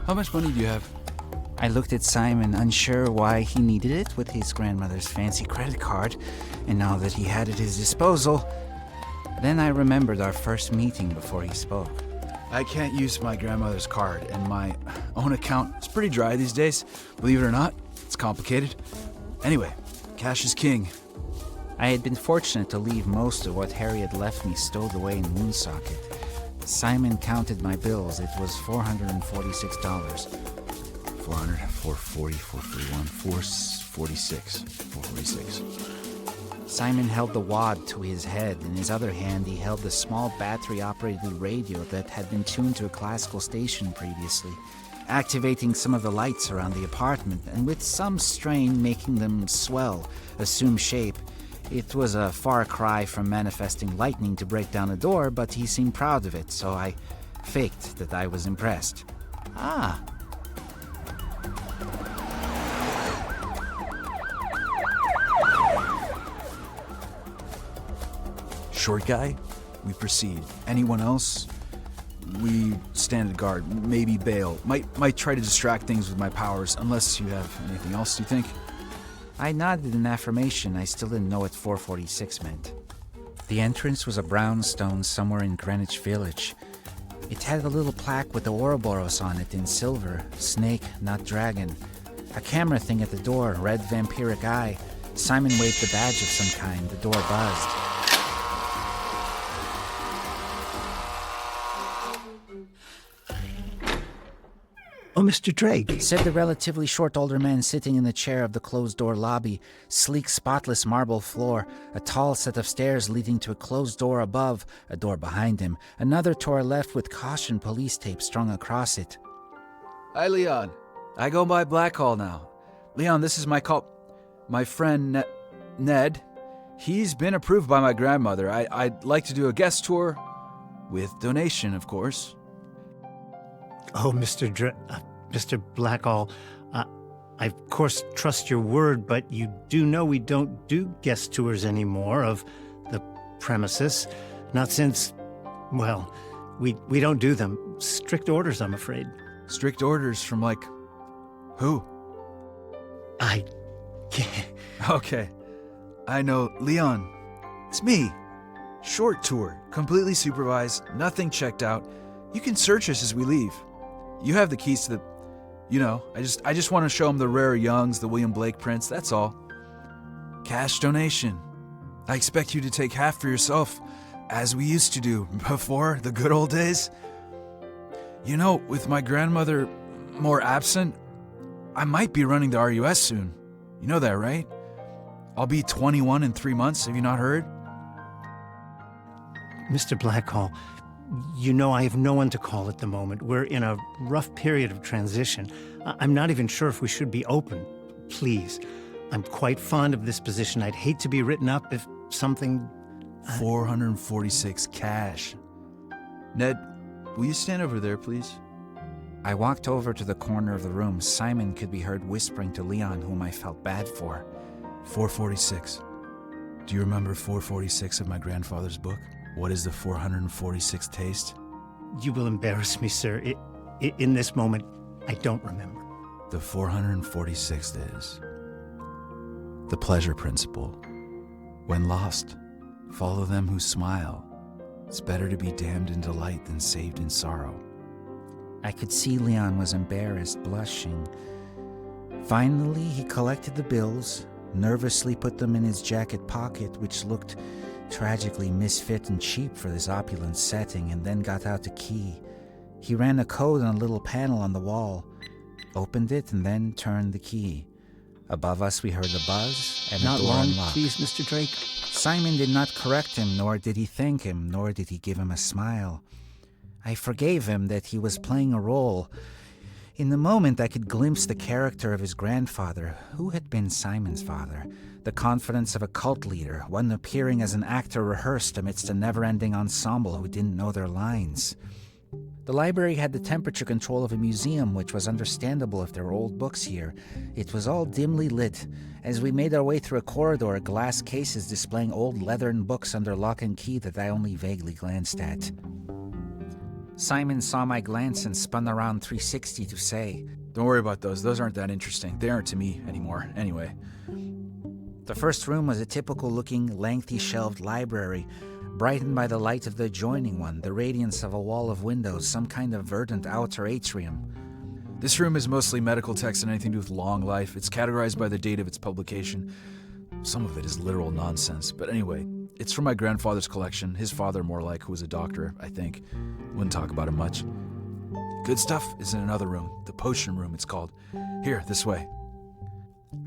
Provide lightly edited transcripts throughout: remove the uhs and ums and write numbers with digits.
How much money do you have? I looked at Simon, unsure why he needed it with his grandmother's fancy credit card, and now that he had at his disposal. Then I remembered our first meeting before he spoke. I can't use my grandmother's card, and my own account is pretty dry these days. Believe it or not, it's complicated. Anyway, cash is king. I had been fortunate to leave most of what Harry had left me stowed away in Woonsocket. Simon counted my bills. It was $446. 400, 440, 441, 446, 446. Simon held the wad to his head. In his other hand, he held the small battery-operated radio that had been tuned to a classical station previously, activating some of the lights around the apartment, and with some strain making them swell, assume shape. It was a far cry from manifesting lightning to break down a door, but he seemed proud of it, so I faked that I was impressed. Ah. Short guy, we proceed. Anyone else? We stand at guard, maybe bail. Might try to distract things with my powers, unless you have anything else, do you think? I nodded in affirmation. I still didn't know what 446 meant. The entrance was a brownstone somewhere in Greenwich Village. It had a little plaque with the Ouroboros on it in silver. Snake, not dragon. A camera thing at the door, red vampiric eye. Simon waved a badge of some kind. The door buzzed. Oh, Mr. Drake, said the relatively short older man sitting in the chair of the closed-door lobby. Sleek, spotless marble floor, a tall set of stairs leading to a closed door above, a door behind him, another to our left with caution police tape strung across it. Hi, Leon. I go by Blackhall now. Leon, this is my friend Ned. He's been approved by my grandmother. I'd like to do a guest tour, with donation, of course. Oh, Mr. Blackhall, I of course trust your word, but you do know we don't do guest tours anymore of the premises. Not since, well, we don't do them. Strict orders, I'm afraid. Strict orders from, who? I can't. Okay. I know. Leon, it's me. Short tour, completely supervised, nothing checked out. You can search us as we leave. You have the keys to the, I just want to show them the rare Youngs, the William Blake prints, that's all. Cash donation. I expect you to take half for yourself, as we used to do before the good old days. With my grandmother more absent, I might be running the RUS soon. You know that, right? I'll be 21 in 3 months, have you not heard? Mr. Blackhall, I have no one to call at the moment. We're in a rough period of transition. I'm not even sure if we should be open. Please. I'm quite fond of this position. I'd hate to be written up if something... 446 cash. Ned, will you stand over there, please? I walked over to the corner of the room. Simon could be heard whispering to Leon, whom I felt bad for. 446. Do you remember 446 of my grandfather's book? What is the 446th taste? You will embarrass me, sir. In this moment, I don't remember. The 446th is the pleasure principle. When lost, follow them who smile. It's better to be damned in delight than saved in sorrow. I could see Leon was embarrassed, blushing. Finally, he collected the bills, nervously put them in his jacket pocket, which looked tragically misfit and cheap for this opulent setting, and then got out a key. He ran a code on a little panel on the wall, opened it, and then turned the key. Above us we heard a buzz, and Not the door long, unlocked. please, Mr. Drake. Simon did not correct him, nor did he thank him, nor did he give him a smile. I forgave him that he was playing a role. In the moment, I could glimpse the character of his grandfather, who had been Simon's father, the confidence of a cult leader, one appearing as an actor rehearsed amidst a never-ending ensemble who didn't know their lines. The library had the temperature control of a museum, which was understandable if there were old books here. It was all dimly lit. As we made our way through a corridor, glass cases displaying old leathern books under lock and key that I only vaguely glanced at. Simon saw my glance and spun around 360 to say, Don't worry about those. Those aren't that interesting. They aren't to me anymore. Anyway. The first room was a typical-looking, lengthy shelved library, brightened by the light of the adjoining one, the radiance of a wall of windows, some kind of verdant outer atrium. This room is mostly medical text and anything to do with long life. It's categorized by the date of its publication. Some of it is literal nonsense. But anyway, it's from my grandfather's collection. His father, more like, who was a doctor, I think. Wouldn't talk about him much. Good stuff is in another room. The potion room, it's called. Here, this way.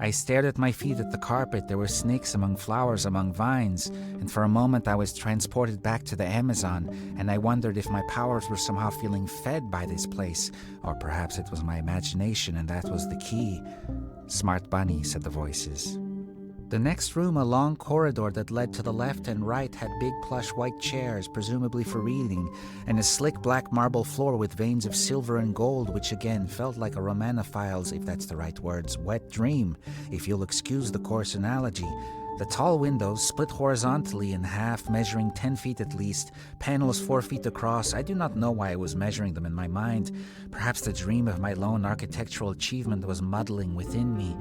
I stared at my feet at the carpet. There were snakes among flowers, among vines, and for a moment I was transported back to the Amazon, and I wondered if my powers were somehow feeling fed by this place, or perhaps it was my imagination and that was the key. Smart bunny, said the voices. The next room, a long corridor that led to the left and right, had big plush white chairs, presumably for reading, and a slick black marble floor with veins of silver and gold, which again felt like a romanophile's, if that's the right words, wet dream, if you'll excuse the coarse analogy. The tall windows, split horizontally in half, measuring 10 feet at least, panels 4 feet across. I do not know why I was measuring them in my mind. Perhaps the dream of my lone architectural achievement was muddling within me.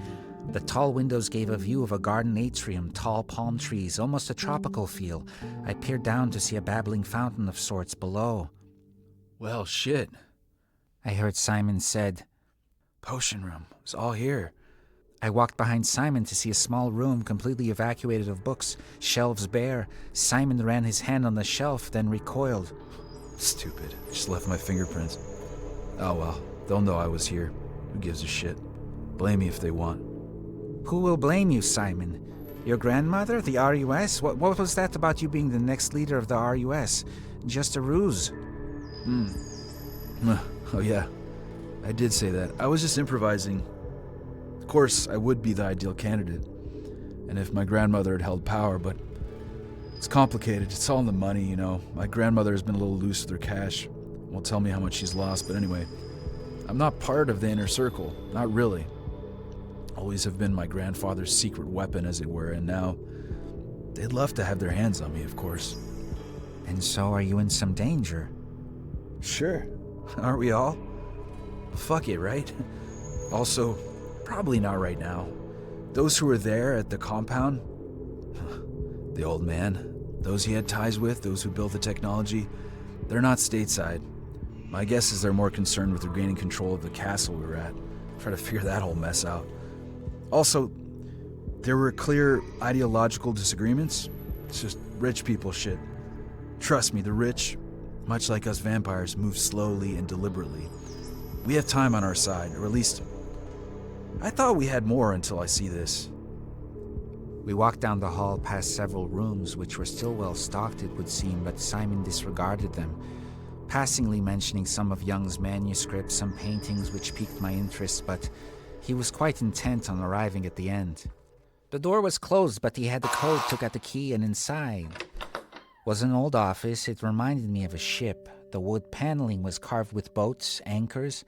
The tall windows gave a view of a garden atrium, tall palm trees, almost a tropical feel. I peered down to see a babbling fountain of sorts below. Well, shit. I heard Simon said. Potion room. It's all here. I walked behind Simon to see a small room completely evacuated of books, shelves bare. Simon ran his hand on the shelf, then recoiled. Stupid. Just left my fingerprints. Oh well, they'll know I was here. Who gives a shit? Blame me if they want. Who will blame you, Simon? Your grandmother? The RUS? What was that about you being the next leader of the RUS? Just a ruse. Oh yeah, I did say that. I was just improvising. Of course, I would be the ideal candidate. And if my grandmother had held power, but it's complicated. It's all in the money, you know. My grandmother has been a little loose with her cash. Won't tell me how much she's lost, but anyway. I'm not part of the inner circle. Not really. Always have been my grandfather's secret weapon, as it were, and now they'd love to have their hands on me, of course. And so are you in some danger? Sure. Aren't we all? Fuck it, right? Also, probably not right now. Those who were there at the compound, the old man, those he had ties with, those who built the technology, they're not stateside. My guess is they're more concerned with regaining control of the castle we were at. Try to figure that whole mess out. Also, there were clear ideological disagreements. It's just rich people shit. Trust me, the rich, much like us vampires, move slowly and deliberately. We have time on our side, or at least I thought we had more until I see this. We walked down the hall past several rooms, which were still well stocked, it would seem, but Simon disregarded them, passingly mentioning some of Young's manuscripts, some paintings which piqued my interest, but he was quite intent on arriving at the end. The door was closed, but he had the code, took out the key, and inside was an old office. It reminded me of a ship. The wood paneling was carved with boats, anchors.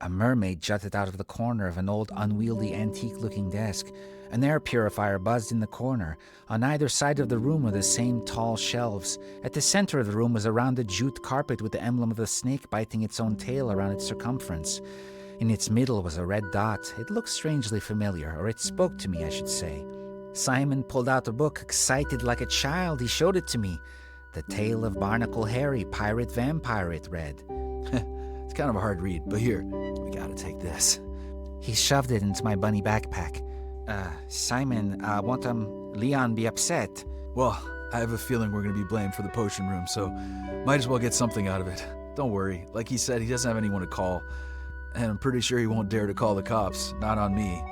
A mermaid jutted out of the corner of an old, unwieldy, antique-looking desk. An air purifier buzzed in the corner. On either side of the room were the same tall shelves. At the center of the room was a rounded jute carpet with the emblem of a snake biting its own tail around its circumference. In its middle was a red dot. It looked strangely familiar, or it spoke to me, I should say. Simon pulled out a book, excited like a child. He showed it to me. The Tale of Barnacle Harry, Pirate Vampire, it read. It's kind of a hard read, but here, we gotta take this. He shoved it into my bunny backpack. Simon, won't Leon be upset? Well, I have a feeling we're gonna be blamed for the potion room, so might as well get something out of it. Don't worry. Like he said, he doesn't have anyone to call. And I'm pretty sure he won't dare to call the cops. Not on me.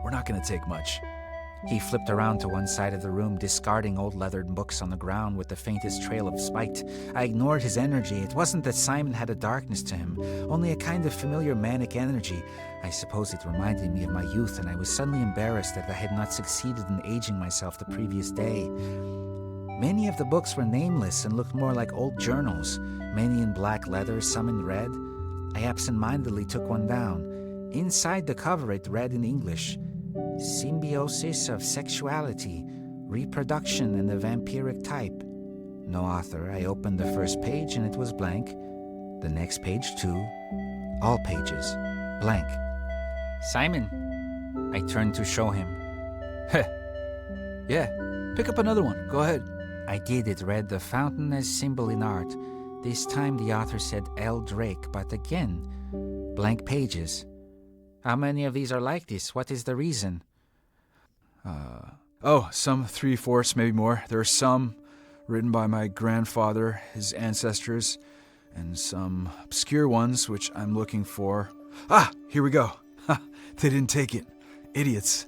We're not gonna take much. He flipped around to one side of the room, discarding old leathered books on the ground with the faintest trail of spite. I ignored his energy. It wasn't that Simon had a darkness to him, only a kind of familiar manic energy. I suppose it reminded me of my youth, and I was suddenly embarrassed that I had not succeeded in aging myself the previous day. Many of the books were nameless and looked more like old journals, many in black leather, some in red. I absent-mindedly took one down. Inside the cover it read in English, Symbiosis of Sexuality, Reproduction and the Vampiric Type. No author. I opened the first page and it was blank. The next page too. All pages. Blank. Simon. I turned to show him. Heh. Yeah, pick up another one. Go ahead. I did. It read, "The fountain as symbol in art." This time the author said L. Drake, but again, blank pages. How many of these are like this? What is the reason? Some 3/4, maybe more. There are some written by my grandfather, his ancestors, and some obscure ones which I'm looking for. Ah, here we go. Ha, they didn't take it. Idiots.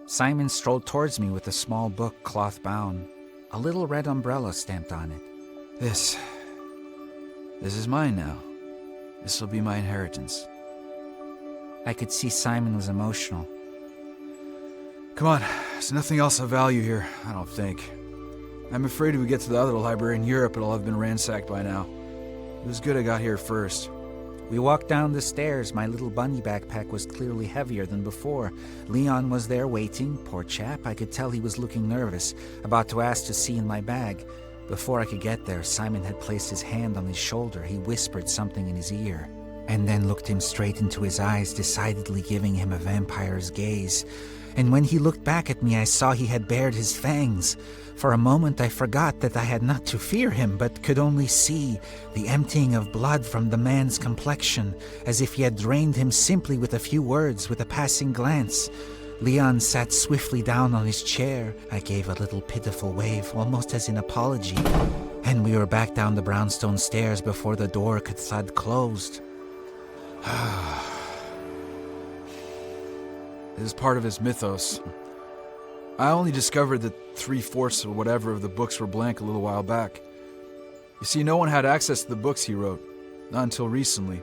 Simon strolled towards me with a small book, cloth bound, a little red umbrella stamped on it. This is mine now. This will be my inheritance. I could see Simon was emotional. Come on, there's nothing else of value here, I don't think. I'm afraid if we get to the other library in Europe, it'll have been ransacked by now. It was good I got here first. We walked down the stairs. My little bunny backpack was clearly heavier than before. Leon was there waiting. Poor chap, I could tell he was looking nervous, about to ask to see in my bag. Before I could get there, Simon had placed his hand on his shoulder. He whispered something in his ear, and then looked him straight into his eyes, decidedly giving him a vampire's gaze. And when he looked back at me, I saw he had bared his fangs. For a moment I forgot that I had not to fear him, but could only see the emptying of blood from the man's complexion, as if he had drained him simply with a few words, with a passing glance. Leon sat swiftly down on his chair. I gave a little pitiful wave, almost as in apology, and we were back down the brownstone stairs before the door could thud closed. It is part of his mythos. I only discovered that 3/4 or whatever of the books were blank a little while back. You see, no one had access to the books he wrote, not until recently.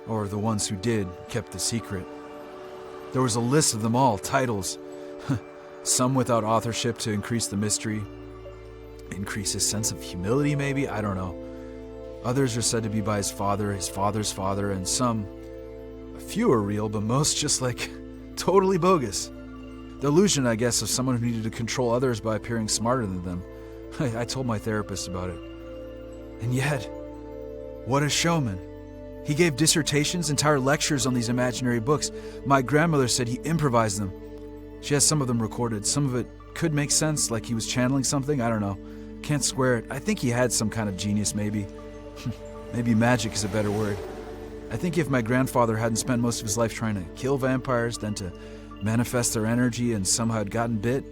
Or the ones who did kept the secret. There was a list of them all, titles. Some without authorship to increase the mystery. Increase his sense of humility, maybe? I don't know. Others are said to be by his father's father, and some, a few are real, but most just like totally bogus. The illusion, I guess, of someone who needed to control others by appearing smarter than them. I told my therapist about it. And yet, what a showman. He gave dissertations, entire lectures on these imaginary books. My grandmother said he improvised them. She has some of them recorded. Some of it could make sense, like he was channeling something. I don't know. Can't square it. I think he had some kind of genius, maybe. Maybe magic is a better word. I think if my grandfather hadn't spent most of his life trying to kill vampires, then to manifest their energy and somehow had gotten bit,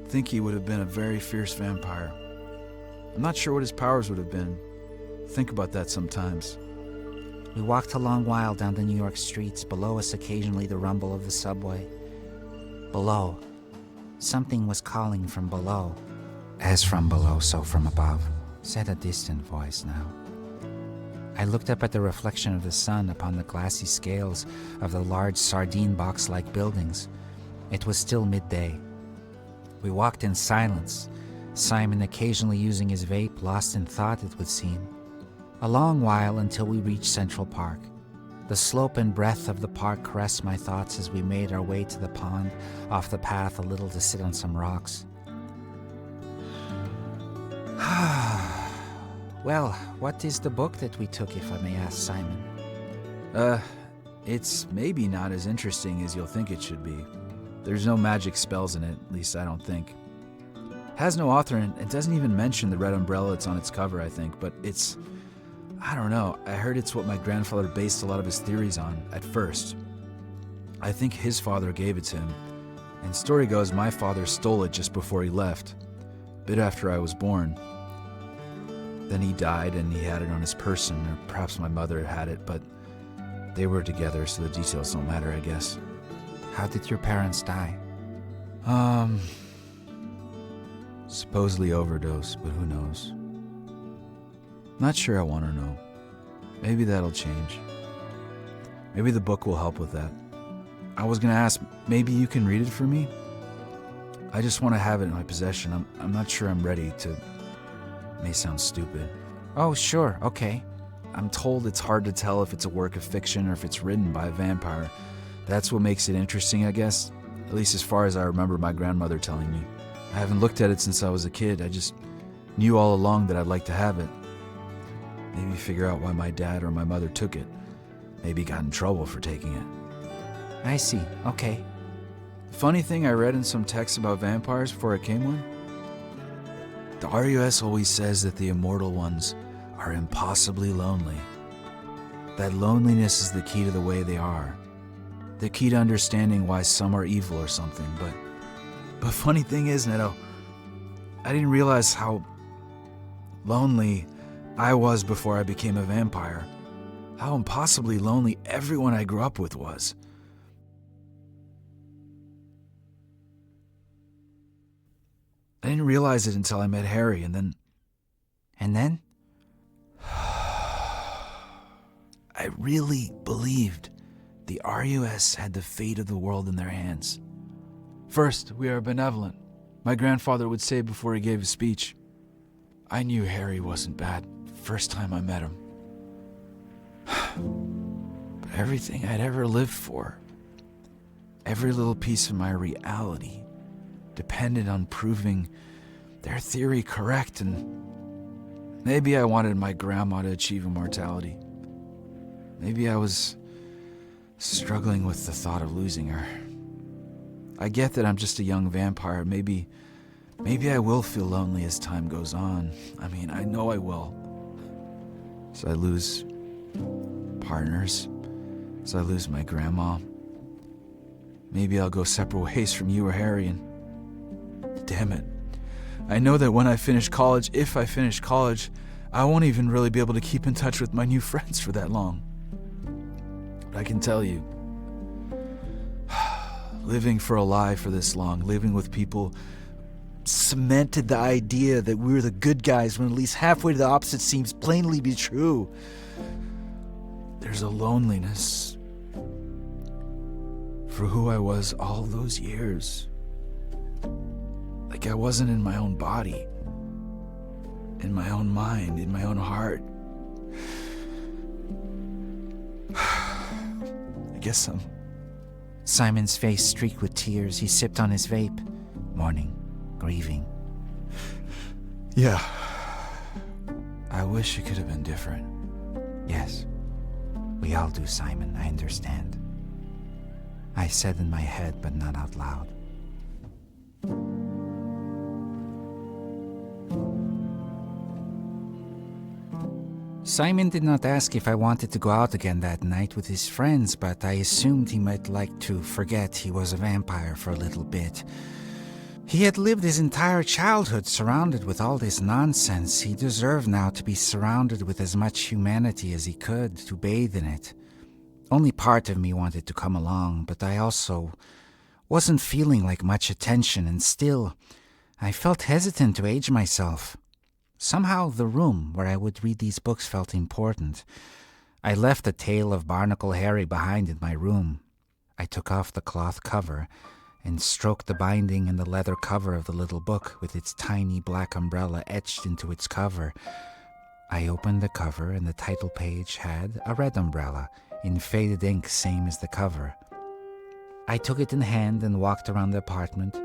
I think he would have been a very fierce vampire. I'm not sure what his powers would have been. Think about that sometimes. We walked a long while down the New York streets, below us occasionally the rumble of the subway. Below. Something was calling from below. As from below, so from above, said a distant voice now. I looked up at the reflection of the sun upon the glassy scales of the large sardine box-like buildings. It was still midday. We walked in silence, Simon occasionally using his vape, lost in thought it would seem. A long while until we reached Central Park. The slope and breadth of the park caressed my thoughts as we made our way to the pond, off the path a little to sit on some rocks. Well, what is the book that we took, if I may ask, Simon? It's maybe not as interesting as you'll think it should be. There's no magic spells in it, at least I don't think. Has no author and it doesn't even mention the red umbrella that's on its cover, I think, but it's... I don't know, I heard it's what my grandfather based a lot of his theories on, at first. I think his father gave it to him, and story goes my father stole it just before he left, a bit after I was born. Then he died and he had it on his person, or perhaps my mother had it, but they were together, so the details don't matter, I guess. How did your parents die? Supposedly overdose, but who knows? Not sure I want to know. Maybe that'll change. Maybe the book will help with that. I was gonna ask, maybe you can read it for me? I just want to have it in my possession. I'm not sure I'm ready to... May sound stupid. Oh, sure, okay. I'm told it's hard to tell if it's a work of fiction or if it's written by a vampire. That's what makes it interesting, I guess. At least as far as I remember my grandmother telling me. I haven't looked at it since I was a kid. I just knew all along that I'd like to have it. Maybe figure out why my dad or my mother took it. Maybe got in trouble for taking it. I see. Okay. Funny thing I read in some texts about vampires before I came one? The RUS always says that the immortal ones are impossibly lonely. That loneliness is the key to the way they are. The key to understanding why some are evil or something. But funny thing is, Neto, I didn't realize how lonely I was before I became a vampire. How impossibly lonely everyone I grew up with was. I didn't realize it until I met Harry, and then... And then? I really believed the RUS had the fate of the world in their hands. First, we are benevolent, my grandfather would say before he gave his speech. I knew Harry wasn't bad first time I met him. But everything I'd ever lived for, every little piece of my reality, depended on proving their theory correct, and maybe I wanted my grandma to achieve immortality. Maybe I was struggling with the thought of losing her. I get that I'm just a young vampire. Maybe I will feel lonely as time goes on. I mean, I know I will. As I lose partners, as I lose my grandma. Maybe I'll go separate ways from you or Harry, and damn it. I know that when I finish college, if I finish college, I won't even really be able to keep in touch with my new friends for that long. But I can tell you, living for a lie for this long, living with people cemented the idea that we were the good guys when at least halfway to the opposite seems plainly be true. There's a loneliness for who I was all those years. Like I wasn't in my own body, in my own mind, in my own heart. I guess I'm... Simon's face streaked with tears. He sipped on his vape. Mourning, grieving. Yeah. I wish it could have been different. Yes, we all do, Simon, I understand. I said in my head, but not out loud. Simon did not ask if I wanted to go out again that night with his friends, but I assumed he might like to forget he was a vampire for a little bit. He had lived his entire childhood surrounded with all this nonsense. He deserved now to be surrounded with as much humanity as he could, to bathe in it. Only part of me wanted to come along, but I also wasn't feeling like much attention, and still, I felt hesitant to age myself. Somehow the room where I would read these books felt important. I left the tale of Barnacle Harry behind in my room. I took off the cloth cover and stroked the binding and the leather cover of the little book with its tiny black umbrella etched into its cover. I opened the cover and the title page had a red umbrella in faded ink, same as the cover. I took it in hand and walked around the apartment,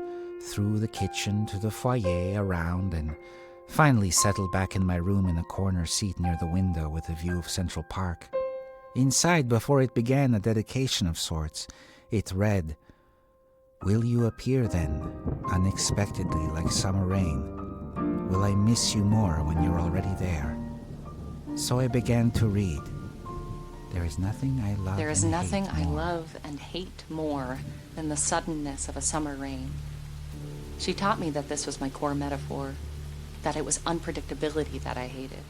through the kitchen to the foyer, around, and finally settled back in my room in a corner seat near the window with a view of Central Park. Inside, before it began, a dedication of sorts. It read, "Will you appear then, unexpectedly like summer rain? Will I miss you more when you're already there?" So I began to read. There is nothing I love There is and nothing hate I more. love and hate more than the suddenness of a summer rain. She taught me that this was my core metaphor, that it was unpredictability that I hated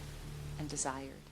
and desired.